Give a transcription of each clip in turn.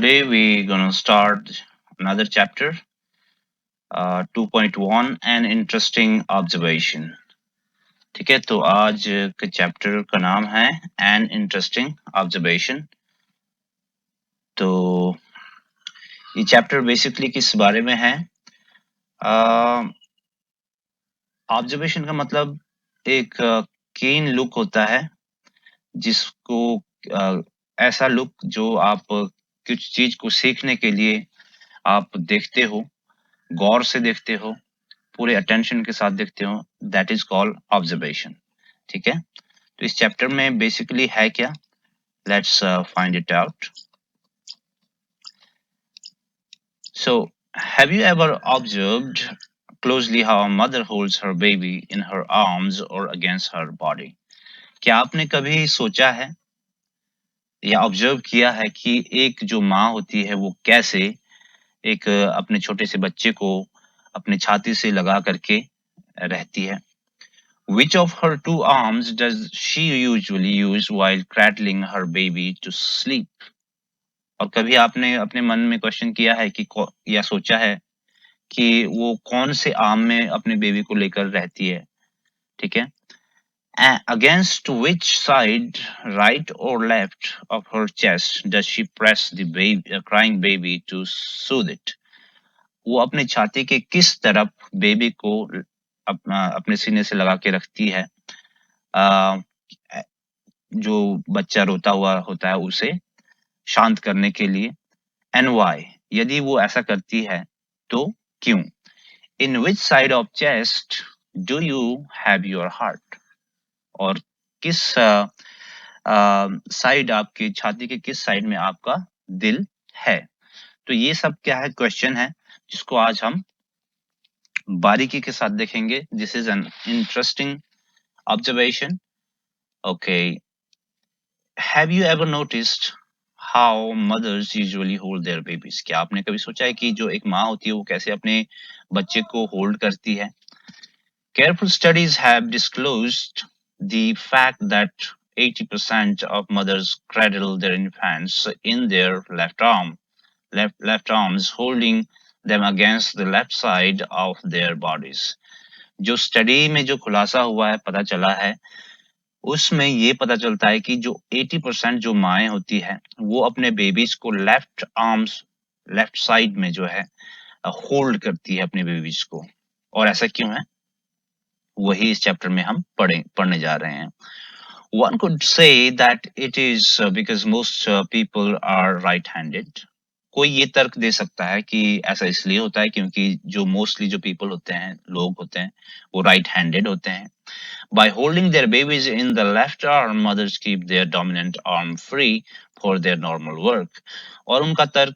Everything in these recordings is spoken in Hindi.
Today we're gonna start another chapter, 2.1 an interesting observation. ठीक है, तो आज के चैप्टर का नाम है an interesting observation. तो ये चैप्टर बेसिकली किस बारे में है? ऑब्जर्वेशन का मतलब एक कीन लुक होता है, जिसको ऐसा लुक जो आप कुछ चीज को सीखने के लिए आप देखते हो, गौर से देखते हो, पूरे अटेंशन के साथ देखते हो, दैट इज कॉल्ड ऑब्जर्वेशन. ठीक है, तो इस चैप्टर में बेसिकली है क्या, let's find it out. So have you ever observed closely how a mother holds her baby in her arms or against her body? क्या आपने कभी सोचा है या ऑब्जर्व किया है कि एक जो माँ होती है वो कैसे एक अपने छोटे से बच्चे को अपने छाती से लगा करके रहती है? Which of her two arms does she usually use while cradling her baby to sleep? और कभी आपने अपने मन में क्वेश्चन किया है कि या सोचा है कि वो कौन से आर्म में अपने बेबी को लेकर रहती है? ठीक है, against which side, right or left of her chest, does she press the baby, crying baby to soothe it? वो अपने छाती के किस तरफ बेबी को अपने सीने से लगा के रखती है, जो बच्चा रोता हुआ होता है उसे शांत करने के लिए? एंड व्हाई, यदि वो ऐसा करती है तो क्यों? In which side of chest do you have your heart? और किस साइड, आपकी छाती के किस साइड में आपका दिल है? तो ये सब क्या है, क्वेश्चन है, जिसको आज हम बारीकी के साथ देखेंगे. This is an interesting observation. Okay, have you ever noticed how mothers usually hold their babies? क्या आपने कभी सोचा है कि जो एक माँ होती है वो कैसे अपने बच्चे को होल्ड करती है? Careful studies have disclosed the fact that 80% of mothers cradle their infants in their left arms, holding them against the left side of their bodies. जो स्टडी में जो खुलासा हुआ है, पता चला है, उसमें ये पता चलता है कि जो 80% जो माएँ होती है वो अपने बेबीज को लेफ्ट साइड में जो है होल्ड करती है अपने बेबीज को. और ऐसा क्यों है, वही इस चैप्टर में हम पढ़ने जा रहे हैं. One could say that it is because most people are right-handed. कोई ये तर्क दे सकता है कि ऐसा इसलिए होता है क्योंकि जो मोस्टली जो पीपल होते हैं, लोग होते हैं, वो राइट हैंडेड होते हैं. By holding their babies in the left arm, mothers keep their dominant arm free for their normal work. और उनका तर्क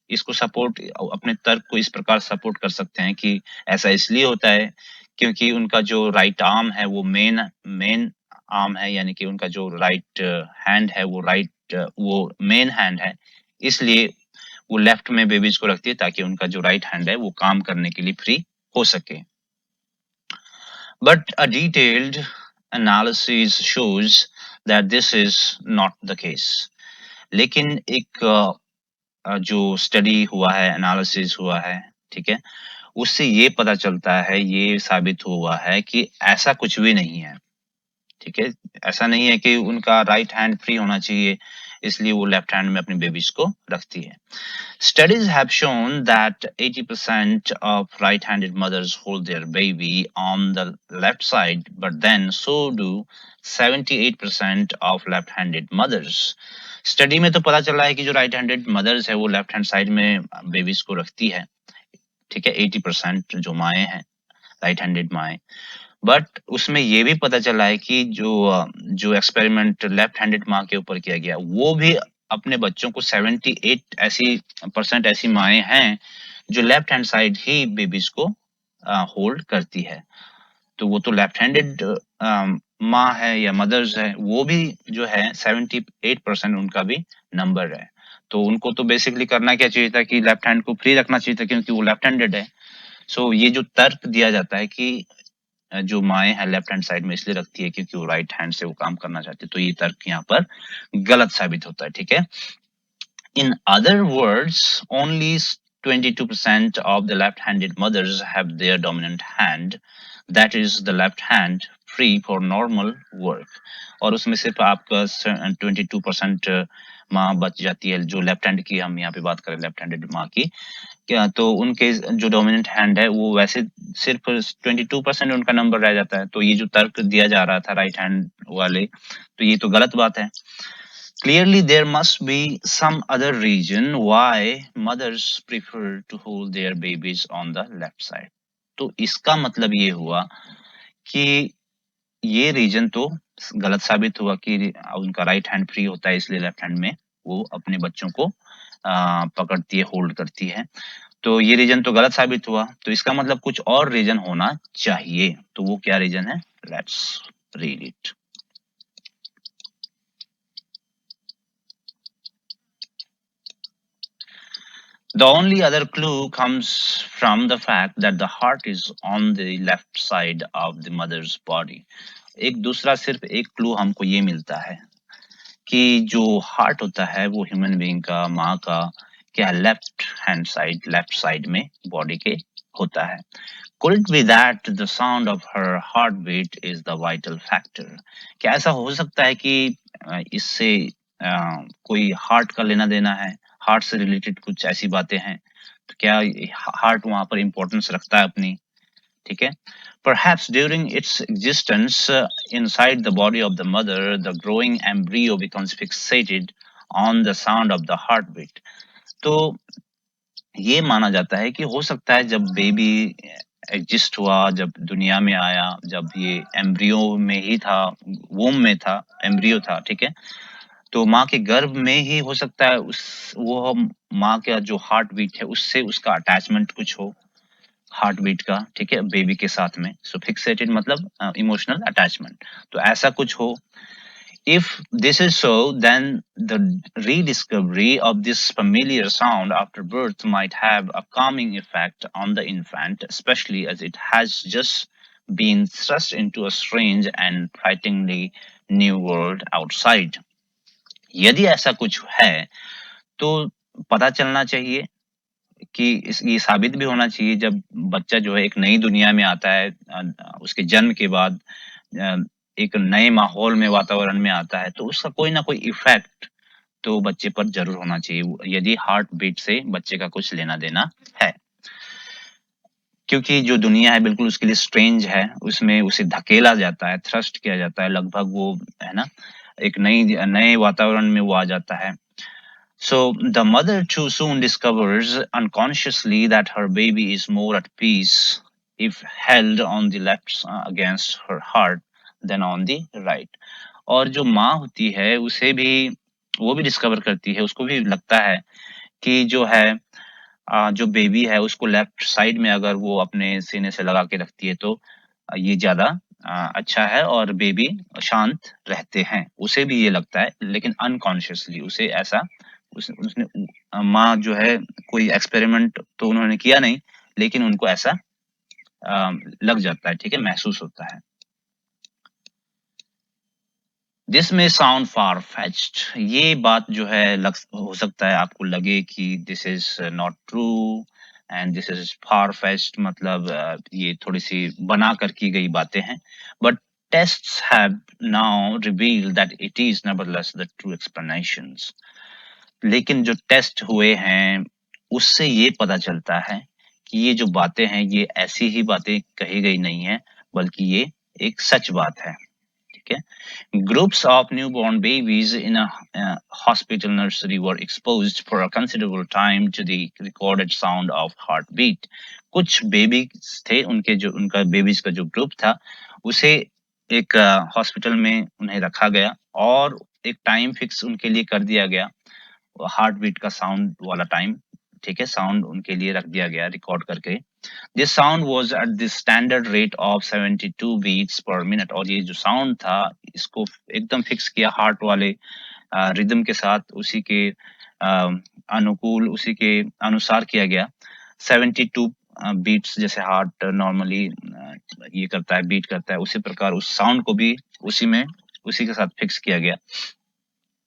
इसको सपोर्ट, अपने तर्क को इस प्रकार सपोर्ट कर सकते हैं कि ऐसा इसलिए होता है क्योंकि उनका जो राइट आर्म है वो मेन आर्म है, यानी कि उनका जो राइट हैंड है वो मेन हैंड है, इसलिए वो लेफ्ट में बेबीज को रखती है ताकि उनका जो राइट हैंड है वो काम करने के लिए फ्री हो सके. But a detailed analysis shows that this is not the case. लेकिन एक जो स्टडी हुआ है, एनालिसिस हुआ है, ठीक है, उससे ये पता चलता है, ये साबित हुआ है कि ऐसा कुछ भी नहीं है. ठीक है, ऐसा नहीं है कि उनका राइट हैंड फ्री होना चाहिए इसलिए वो लेफ्ट हैंड में अपनी बेबीज को रखती है. Studies have shown that 80% of right-handed mothers hold their baby on the left side, but then so do 78% of left-handed mothers. Study में तो पता चला है कि जो राइट हैंडेड मदर्स है वो लेफ्ट हैंड साइड में बेबीज को रखती है. ठीक है, 80% जो माएँ हैं, राइट हैंडेड माएँ. बट उसमें ये भी पता चला है कि जो एक्सपेरिमेंट लेफ्ट हैंडेड माँ के ऊपर किया गया, वो भी अपने बच्चों को 78% ऐसी माएँ हैं जो लेफ्ट हैंड साइड ही बेबीज को होल्ड करती है. तो वो तो लेफ्ट हैंडेड माँ है या मदर्स है, वो भी जो है 78% उनका भी नंबर है. तो उनको तो बेसिकली करना क्या चाहिए था कि लेफ्ट हैंड को फ्री रखना चाहिए था क्योंकि वो लेफ्ट हैंडेड है. सो ये जो तर्क दिया जाता है कि जो माएँ हैं लेफ्ट हैंड साइड में इसलिए रखती है क्योंकि वो राइट हैंड से वो काम करना चाहती है, तो ये तर्क यहाँ पर गलत साबित होता है. ठीक है, In other words, only 22% of the left-handed mothers have their dominant hand, that is the left hand, free for normal work. और उसमें सिर्फ आपका 22% माँ बच जाती है जो लेफ्ट हैंड की, हम यहाँ पे बात करें लेफ्ट हैंडेड माँ की, क्या तो उनके जो डोमिनेंट हैंड है वो वैसे सिर्फ 22% उनका नंबर रह जाता है। तो ये जो तर्क दिया जा रहा था राइट हैंड वाले, तो ये तो गलत बात है। Clearly, there must be some other reason why mothers prefer to hold their babies on the left side. तो इसका मतलब ये हुआ कि ये रीजन तो गलत साबित हुआ कि उनका राइट हैंड फ्री होता है, इसलिए लेफ्ट हैंड में वो अपने बच्चों को पकड़ती है, होल्ड करती है। तो ये रीजन तो गलत साबित हुआ, तो इसका मतलब कुछ और रीजन होना चाहिए। तो वो क्या रीजन है? Let's read it. The only other clue comes from the fact that the heart is on the left side of the mother's body. एक दूसरा सिर्फ एक क्लू हमको ये मिलता है कि जो हार्ट होता है वो ह्यूमन बीइंग का, माँ का, क्या left hand side, left side में बॉडी के होता है। Could it be that the sound of her heartbeat is the vital factor? क्या ऐसा हो सकता है कि इससे कोई हार्ट का लेना देना है, हार्ट से रिलेटेड कुछ ऐसी बातें हैं? तो क्या हार्ट वहां पर इंपॉर्टेंस रखता है अपनी? ठीक है। Perhaps during its existence inside the body of the mother, the growing embryo becomes fixated on the sound of the heartbeat. तो ये माना जाता है कि हो सकता है जब बेबी एग्जिस्ट हुआ, जब दुनिया में आया, जब ये एम्ब्रियो में ही था, वोम में था, एम्ब्रियो था, ठीक है? तो माँ के गर्भ में ही हो सकता है उस वो माँ का जो हार्ट बीट है उससे उसका अटैचमेंट कुछ हो, हार्ट बीट का, ठीक है, बेबी के साथ में। सो फिक्सेटेड मतलब इमोशनल अटैचमेंट, तो ऐसा कुछ हो। If this is so, then the rediscovery of this familiar sound after birth might have a calming effect on the infant, especially as it has just been thrust into a strange and frighteningly new world outside. यदि ऐसा कुछ है तो पता चलना चाहिए कि ये साबित भी होना चाहिए जब बच्चा जो है एक नई दुनिया में आता है, उसके जन्म के बाद एक नए माहौल में, वातावरण में आता है, तो उसका कोई ना कोई इफेक्ट तो बच्चे पर जरूर होना चाहिए, यदि हार्ट बीट से बच्चे का कुछ लेना देना है। क्योंकि जो दुनिया है बिल्कुल उसके लिए स्ट्रेंज है, उसमें उसे धकेला जाता है, थ्रस्ट किया जाता है, लगभग वो है ना, एक नए वातावरण में वो आ जाता है। So the mother too soon discovers unconsciously that her baby is more at peace if held on the left against her heart than on the right. और जो माँ होती है उसे भी, वो भी डिस्कवर करती है, उसको भी लगता है कि जो है जो बेबी है उसको लेफ्ट साइड में अगर वो अपने सीने से लगा के रखती है तो ये ज़्यादा अच्छा है और बेबी शांत रहते हैं। उसे भी ये लगता है, लेकिन अनकॉन्शियसली उसे ऐसा उसने माँ जो है, कोई एक्सपेरिमेंट तो उन्होंने किया नहीं, लेकिन उनको ऐसा लग जाता है, ठीक है, महसूस होता है। दिस में साउंड फार फेच्ड, ये बात जो है हो सकता है आपको लगे कि this is not true and this is far fetched, मतलब ये थोड़ी सी बना कर की गई बातें हैं, but tests have now revealed that it is nevertheless the true explanations. लेकिन जो टेस्ट हुए हैं उससे ये पता चलता है कि ये जो बातें हैं ये ऐसी ही बातें कही गई नहीं है, बल्कि ये एक सच बात है, ठीक है। Groups of newborn babies in a hospital nursery were exposed for a considerable time to the recorded sound of heartbeat. कुछ बेबी थे, उनका बेबीज का जो ग्रुप था उसे एक हॉस्पिटल में उन्हें रखा गया और एक टाइम फिक्स उनके लिए कर दिया गया, हार्ट बीट का साउंड वाला टाइम, ठीक है, साउंड उनके लिए रख दिया गया रिकॉर्ड करके। This sound was at the standard rate of 72 beats per minute, और ये जो साउंड था इसको एकदम फिक्स किया हार्ट वाले रिदम के साथ, उसी के अनुकूल, उसी के अनुसार किया गया। 72 बीट्स जैसे हार्ट नॉर्मली ये करता है, बीट करता है, उसी प्रकार उस साउंड को भी उसी के साथ फिक्स किया गया।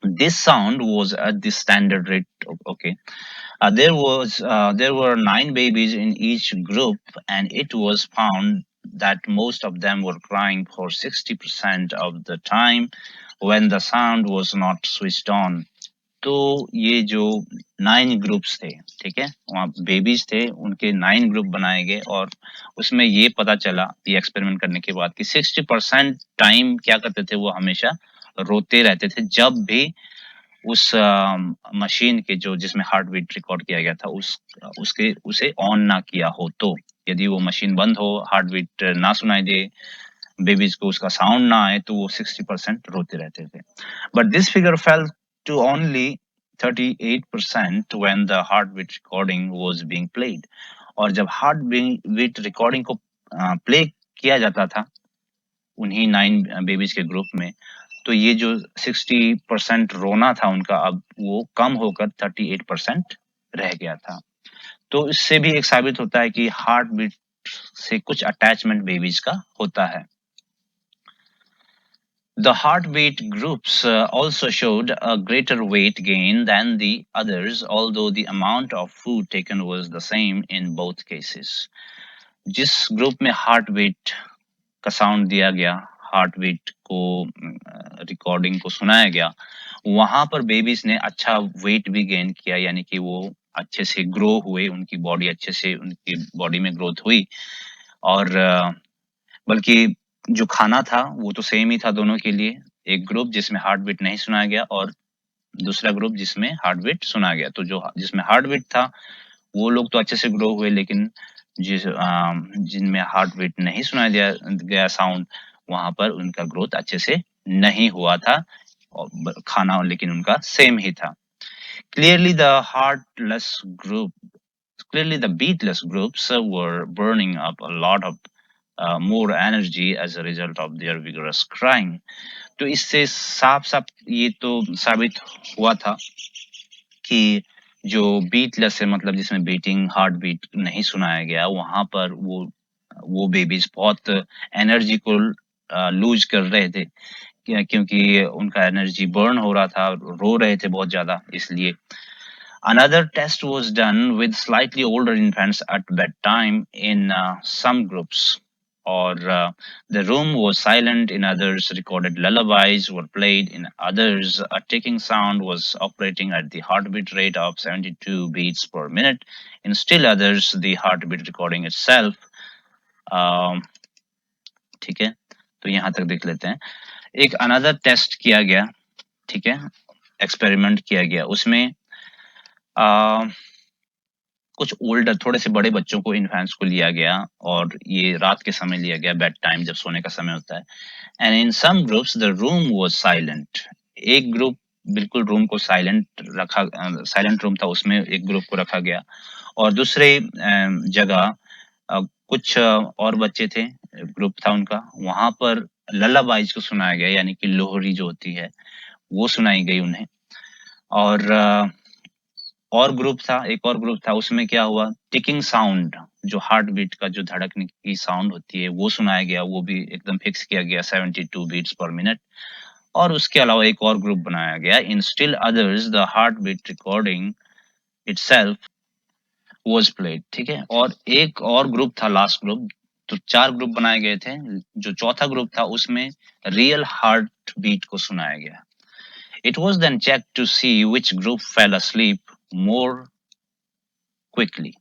This sound was at the standard rate. Okay. There were 9 babies in each group, and it was found that most of them were crying for 60% of the time when the sound was not switched on. तो ये जो 9 ग्रुप्स थे, ठीक है, वहाँ बेबीज थे, उनके 9 ग्रुप बनाए गए और उसमें ये पता चला ये एक्सपेरिमेंट करने के बाद कि 60% टाइम क्या करते थे, वो हमेशा रोते रहते थे जब भी उस मशीन के जो जिसमें हार्ट बीट रिकॉर्ड किया गया था उसके उसे ऑन ना किया हो तो। यदि वो मशीन बंद हो, हार्ट बीट ना सुनाई दे, बेबीज को उसका साउंड ना आए, तो वो 60% रोते रहते थे। But this figure fell to only 38% when the heart beat recording was being played. और जब हार्ट बीट रिकॉर्डिंग को प्ले किया जाता था उन्हीं 9 बेबीज के ग्रुप में, तो ये जो 60% रोना था उनका, अब वो कम होकर 38% रह गया था। तो इससे भी एक साबित होता है कि हार्ट बीट से कुछ अटैचमेंट बेबीज का होता है। The heartbeat groups also showed a greater weight gain than the others, although the amount of food taken was the same in both cases. जिस ग्रुप में हार्ट बीट का साउंड दिया गया, हार्ट बीट को रिकॉर्डिंग को सुनाया गया, वहां पर बेबीज ने अच्छा वेट भी गेन किया, यानी कि वो अच्छे से ग्रो हुए, उनकी बॉडी अच्छे से उनकी बॉडी में ग्रोथ हुई। और बल्कि जो खाना था वो तो सेम ही था दोनों के लिए। एक ग्रुप जिसमें हार्ट बीट नहीं सुनाया गया और दूसरा ग्रुप जिसमें हार्ट बीट सुना गया। तो जो जिसमें हार्ट बीट था वो लोग तो अच्छे से ग्रो हुए, लेकिन जिनमें हार्ट बीट नहीं सुनाया गया साउंड, वहां पर उनका ग्रोथ अच्छे से नहीं हुआ था और खाना लेकिन उनका सेम ही था। Clearly the heartless group, clearly the beatless groups were burning up a lot of more energy as a result of their vigorous crying. तो इससे साफ साफ ये तो साबित हुआ था कि जो बीटलेस है, मतलब जिसमें बीटिंग हार्ट बीट नहीं सुनाया गया, वहां पर वो बेबीज बहुत एनर्जी को लूज कर रहे थे, क्योंकि उनका एनर्जी बर्न हो रहा था, रो रहे थे बहुत ज्यादा, इसलिए। Another test was done with slightly older infants at bedtime in some groups, or the room was silent in others, recorded lullabies were played in others, a ticking sound was operating at the heartbeat rate of 72 beats per minute, in still others, the heartbeat recording itself. um, ठीक है, तो यहाँ तक देख लेते हैं। एक अनदर टेस्ट किया गया, ठीक है, एक्सपेरिमेंट किया गया, उसमें कुछ ओल्डर थोड़े से बड़े बच्चों को, इन्फेंट्स को लिया गया और ये रात के समय लिया गया, बेड टाइम जब सोने का समय होता है। And in some groups the room was silent. एक ग्रुप बिल्कुल रूम को साइलेंट रखा, साइलेंट रूम था, उसमें एक ग्रुप को रखा गया। और दूसरे जगह कुछ और बच्चे थे, ग्रुप था उनका, वहां पर लल्लाबाइज को सुनाया गया, यानी कि लोहरी जो होती है वो सुनाई गई उन्हें। और ग्रुप था, एक और ग्रुप था, उसमें क्या हुआ, टिकिंग साउंड, जो हार्ट बीट का जो धड़कने की साउंड होती है वो सुनाया गया, वो भी एकदम फिक्स किया गया 72 बीट्स पर मिनट। और उसके अलावा एक और ग्रुप बनाया गया, in still others the heart beat recording itself was played, ठीक है। और एक और ग्रुप था, लास्ट ग्रुप। तो 4 ग्रुप बनाए गए थे, जो चौथा ग्रुप था उसमें रियल हार्ट बीट को सुनाया गया। It was then checked to see which group fell asleep more quickly.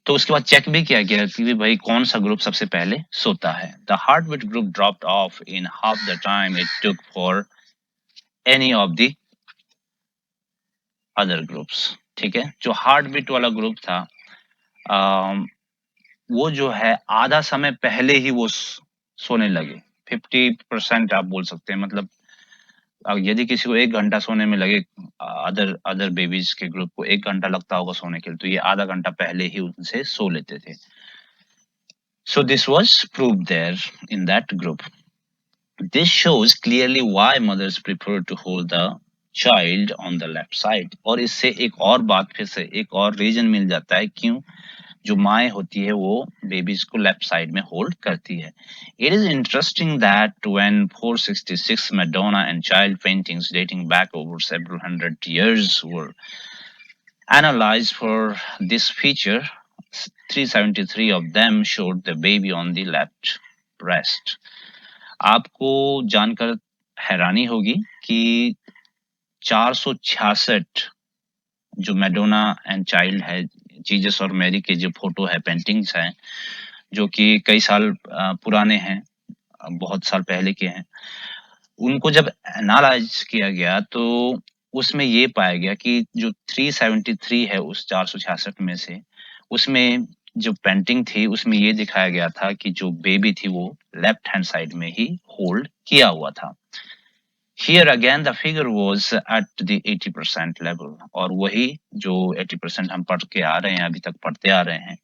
तो उसके बाद चेक भी किया गया कि भाई कौन सा ग्रुप सबसे पहले सोता है। The heartbeat group dropped of in half the time it took for any of the other groups, ठीक है। जो हार्टबीट वाला ग्रुप था, वो जो है आधा समय पहले ही वो सोने लगे। 50% आप बोल सकते हैं, मतलब यदि किसी को 1 घंटा सोने में लगे, अदर अदर बेबीज के ग्रुप को 1 घंटा लगता होगा सोने के लिए, तो ये आधा घंटा पहले ही उनसे सो लेते थे। So this was proved there in that group. This shows clearly why mothers prefer to hold the child on the left side. और इससे एक और बात, फिर से एक और रीजन मिल जाता है क्यों जो माएँ होती है वो बेबीज को लेफ्ट साइड में होल्ड करती है. It is interesting that when 466 Madonna and child paintings dating back over several hundred years were analyzed for this feature, 373 of them showed the baby on the left breast. आपको जानकर हैरानी होगी कि 466 जो मैडोना एंड चाइल्ड है, जीसस और मैरी के जो फोटो है, पेंटिंग्स हैं, जो कि कई साल पुराने हैं, बहुत साल पहले के हैं. उनको जब एनालाइज किया गया तो उसमें ये पाया गया कि जो 373 है उस 466 में से, उसमें जो पेंटिंग थी उसमें ये दिखाया गया था कि जो बेबी थी वो लेफ्ट हैंड साइड में ही होल्ड किया हुआ था. Here again the figure was at the 80% level, और वही जो 80% हम पढ़ के आ रहे हैं, अभी तक पढ़ते आ रहे हैं,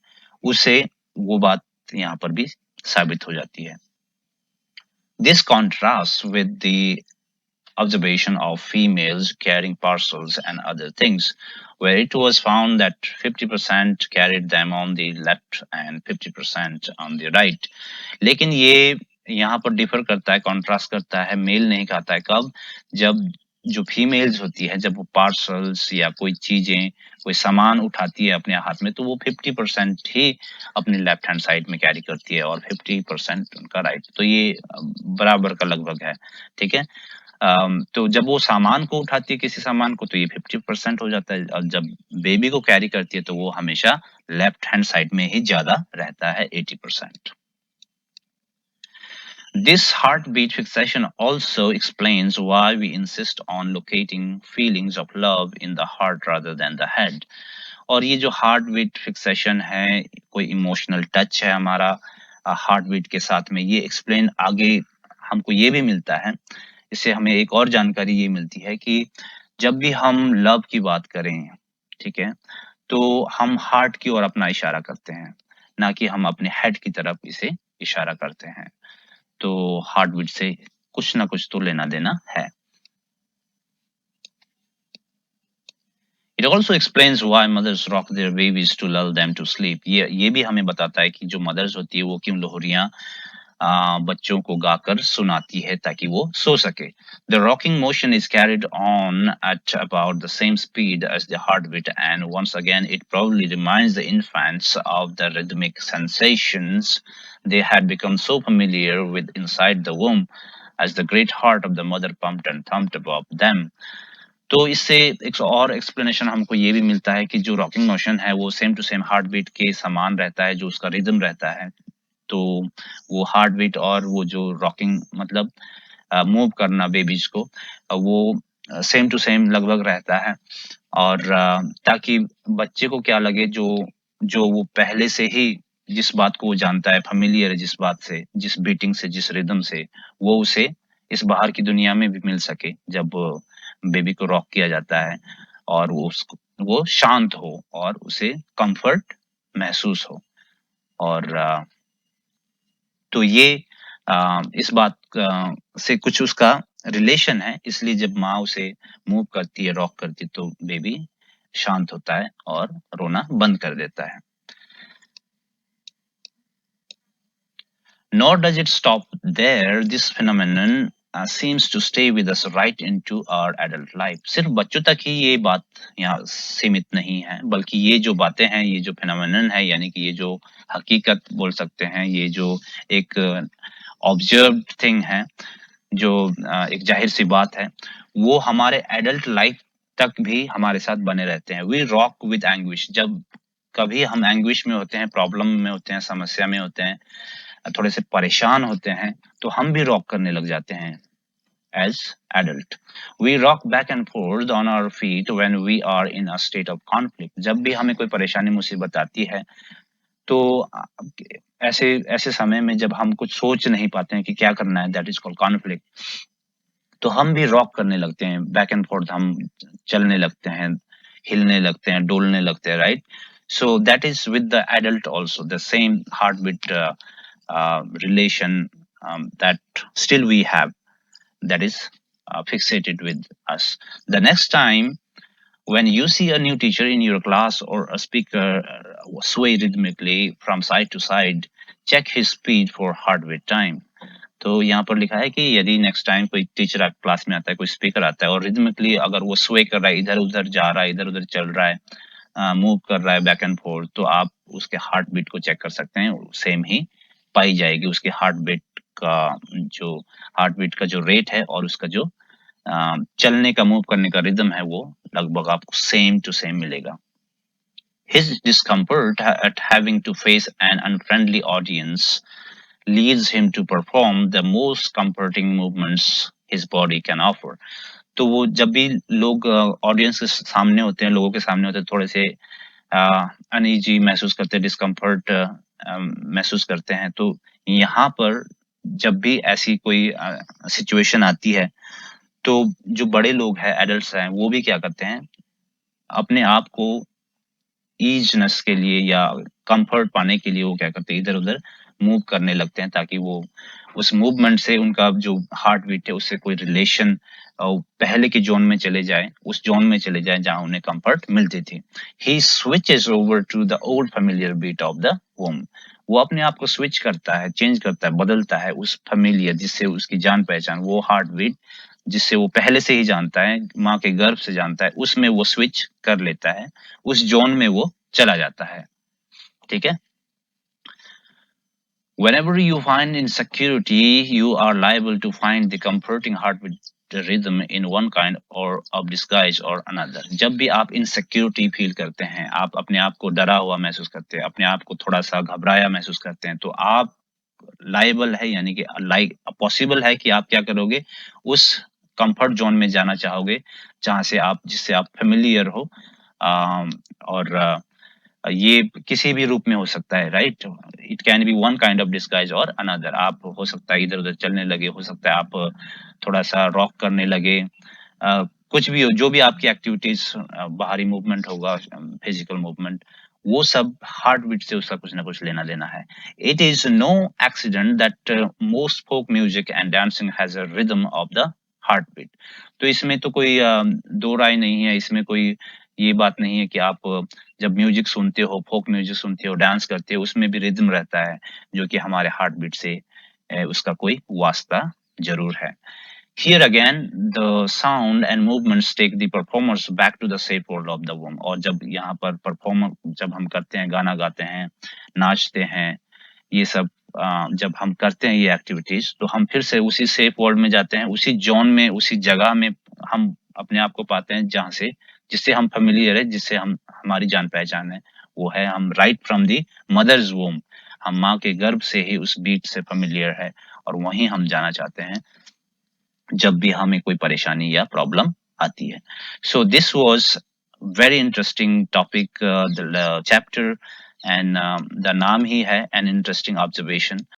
उससे वो बात यहाँ पर भी साबित हो जाती है. This contrasts with the observation of females carrying parcels and other things, where it was found that 50% carried them on the left and 50% on the right. लेकिन ये यहाँ पर डिफर करता है, कॉन्ट्रास्ट करता है, मेल नहीं खाता है. कब? जब जो फीमेल्स होती है, जब वो पार्सल्स या कोई चीजें, कोई सामान उठाती है अपने हाथ में, तो वो 50% ही अपने लेफ्ट हैंड साइड में कैरी करती है और 50% उनका राइट. तो ये बराबर का लगभग है. ठीक है. तो जब वो सामान को उठाती है, किसी सामान को, तो ये 50% हो जाता है, और जब बेबी को कैरी करती है तो वो हमेशा लेफ्ट हैंड साइड में ही ज्यादा रहता है, 80%. This heartbeat fixation also explains why we insist on locating feelings of love in the heart rather than the head. और ये जो हार्ट बीट फिक्सेशन है, कोई इमोशनल टच है हमारा हार्ट बीट के साथ में, ये एक्सप्लेन आगे हमको ये भी मिलता है. इससे हमें एक और जानकारी ये मिलती है कि जब भी हम लव की बात करें, ठीक है, तो हम हार्ट की ओर अपना इशारा करते हैं, ना कि हम अपने हेड की तरफ इसे इशारा करते हैं. तो हार्ट बीट से कुछ ना कुछ तो लेना देना है. It also explains why mothers rock their babies to lull them to sleep. ये भी हमें बताता है कि जो मदर्स होती है वो क्यों लोहरियां बच्चों को गाकर सुनाती है ताकि वो सो सके. The rocking motion is carried on at about the same speed as the heartbeat, and once again it probably reminds the infants of the rhythmic sensations they had become so familiar with inside the womb as the great heart of the mother pumped and thumped above them. तो इससे एक और एक्सप्लेनेशन हमको ये भी मिलता है कि जो रॉकिंग मोशन है वो same to same heart beat के समान रहता है, जो उसका रिदम रहता है. तो वो हार्ट बीट और वो जो रॉकिंग मतलब मूव करना बेबीज को, वो सेम टू सेम लगभग रहता है. और ताकि बच्चे को क्या लगे, जो जो वो पहले से ही जिस बात को वो जानता है, फेमिलियर है जिस बात से, जिस बीटिंग से, जिस रिदम से, वो उसे इस बाहर की दुनिया में भी मिल सके जब बेबी को रॉक किया जाता है, और वो शांत हो और उसे कंफर्ट महसूस हो. और तो ये इस बात से कुछ उसका रिलेशन है, इसलिए जब माँ उसे मूव करती है, रॉक करती है, तो बेबी शांत होता है और रोना बंद कर देता है. Nor does it stop there. This phenomenon seems to stay with us right into our adult life. सिर्फ बच्चों तक ही ये बात यहाँ सीमित नहीं है, बल्कि ये जो बातें हैं, ये जो phenomenon है, यानी कि ये जो हकीकत बोल सकते हैं, ये जो एक observed thing है, जो एक जाहिर सी बात है, वो हमारे adult life तक भी हमारे साथ बने रहते हैं. We rock with anguish. जब कभी हम एंग्विश में होते हैं, प्रॉब्लम में होते हैं, समस्या में होते हैं, थोड़े से परेशान होते हैं, तो हम भी रॉक करने लग जाते हैं. As adult, we rock back and forth on our feet when we are in a state of conflict. जब भी हमें कोई परेशानी मुसीबत आती है, तो ऐसे ऐसे समय में जब हम कुछ सोच नहीं पाते हैं कि क्या करना है, दैट इज कॉल्ड कॉन्फ्लिक्ट, तो हम भी रॉक करने लगते हैं, बैक एंड फोर्थ हम चलने लगते हैं, हिलने लगते हैं, डोलने लगते हैं, right. So that is with the adult also, the same heart beat relation that still we have, that is fixated with us. The next time when you see a new teacher in your class or a speaker sway rhythmically from side to side. Check his speed for heartbeat time. तो यहाँ पर लिखा है कि यदि नेक्स्ट टाइम कोई टीचर आपकी क्लास में आता है, कोई स्पीकर आता है और रिदमिकली अगर वो स्वे कर रहा है, इधर-उधर जा रहा है, इधर-उधर चल रहा है, मूव कर रहा है बैक एंड फोर्थ, तो आप उसके हार्ट बीट को चेक कर सकते हैं, सेम ही पाई जाएगी। उसके जो हार्ट बीट का जो रेट है और उसका जो चलने का, मूव करने का रिदम है, वो लगभग आपको सेम टू सेम मिलेगा। His discomfort at having to face an unfriendly audience leads him to perform the most comforting movements his body can offer. तो वो जब भी लोग ऑडियंस के सामने होते हैं, लोगों के सामने होते हैं, थोड़े से अनईजी महसूस करते हैं, डिस्कम्फर्ट महसूस करते हैं, तो यहाँ पर जब भी ऐसी कोई सिचुएशन आती है, तो जो बड़े लोग हैं, एडल्ट्स हैं, वो भी क्या करते हैं, अपने आप को ईजनेस के लिए या कंफर्ट पाने के लिए वो क्या करते हैं, इधर-उधर मूव करने लगते हैं, ताकि वो उस मूवमेंट से उनका जो हार्ट बीट है उससे कोई रिलेशन पहले के ज़ोन में चले जाए, उस ज़ोन में चले जाए जहाँ उन्हें कंफर्ट मिलती थी। He switches over to the old familiar beat of the womb. वो अपने आप को स्विच करता है, चेंज करता है, बदलता है उस फ़ैमिलियर जिससे उसकी जान-पहचान, वो हार्ट बीट जिससे वो पहले से ही जानता है, माँ के गर्भ से जानता है, उसमें वो स्विच कर लेता है, उस ज़ोन में वो चला जाता है। ठीक है? Whenever you find insecurity, you are liable to find the comforting heartbeat rhythm in one kind or of disguise or another. जब भी आप insecurity फील करते हैं, आप अपने आप को डरा हुआ महसूस करते हैं, अपने आप को थोड़ा-सा घबराया महसूस करते हैं, तो आप लायबल है, यानी कि पॉसिबल है कि आप क्या करोगे, उस कंफर्ट ज़ोन में जाना चाहोगे, जहाँ से आप जिससे आप फ़ैमिलियर हो। और ये किसी भी रूप में हो सकता है, right? It can be one kind of disguise और अनदर। आप हो सकता है इधर-उधर चलने लगे, हो सकता है आप थोड़ा-सा रॉक करने लगे, कुछ भी हो, जो भी आपकी एक्टिविटीज़ बाहरी मूवमेंट होगा, फिजिकल मूवमेंट, वो सब हार्ट बीट से उसका कुछ ना कुछ लेना-देना है। It is no accident that most folk music and dancing has a rhythm of the heart beat. तो इसमें तो कोई दो राय नहीं है, इसमें कोई ये बात नहीं है कि आप जब म्यूजिक सुनते हो, फोक म्यूजिक सुनते हो, डांस करते हो, उसमें भी रिदम रहता है, जो कि हमारे हार्ट बीट से उसका कोई वास्ता ज़रूर है। Here again, the sound and movements take the performers back to the safe world of the womb. और जब यहाँ पर परफॉर्मर जब हम करते हैं, गाना गाते हैं, नाचते हैं, ये सब जब हम करते हैं ये एक्टिविटीज़, तो हम फिर से उसी सेफ वर्ल्ड में जाते हैं, उसी ज़ोन में, उसी जगह में हम अपने आप को पाते हैं, जहाँ से जिससे हम फ़ैमिलियर है, जिससे हम हमारी जान-पहचान है, वो है हम right from the mother's womb. हम माँ के गर्भ से ही उस बीट से फ़ैमिलियर है और वहीं हम जाना चाहते हैं, जब भी हमें कोई परेशानी या प्रॉब्लम आती है। So this was very interesting topic, the chapter, and the नाम ही है एन इंटरेस्टिंग ऑब्जर्वेशन।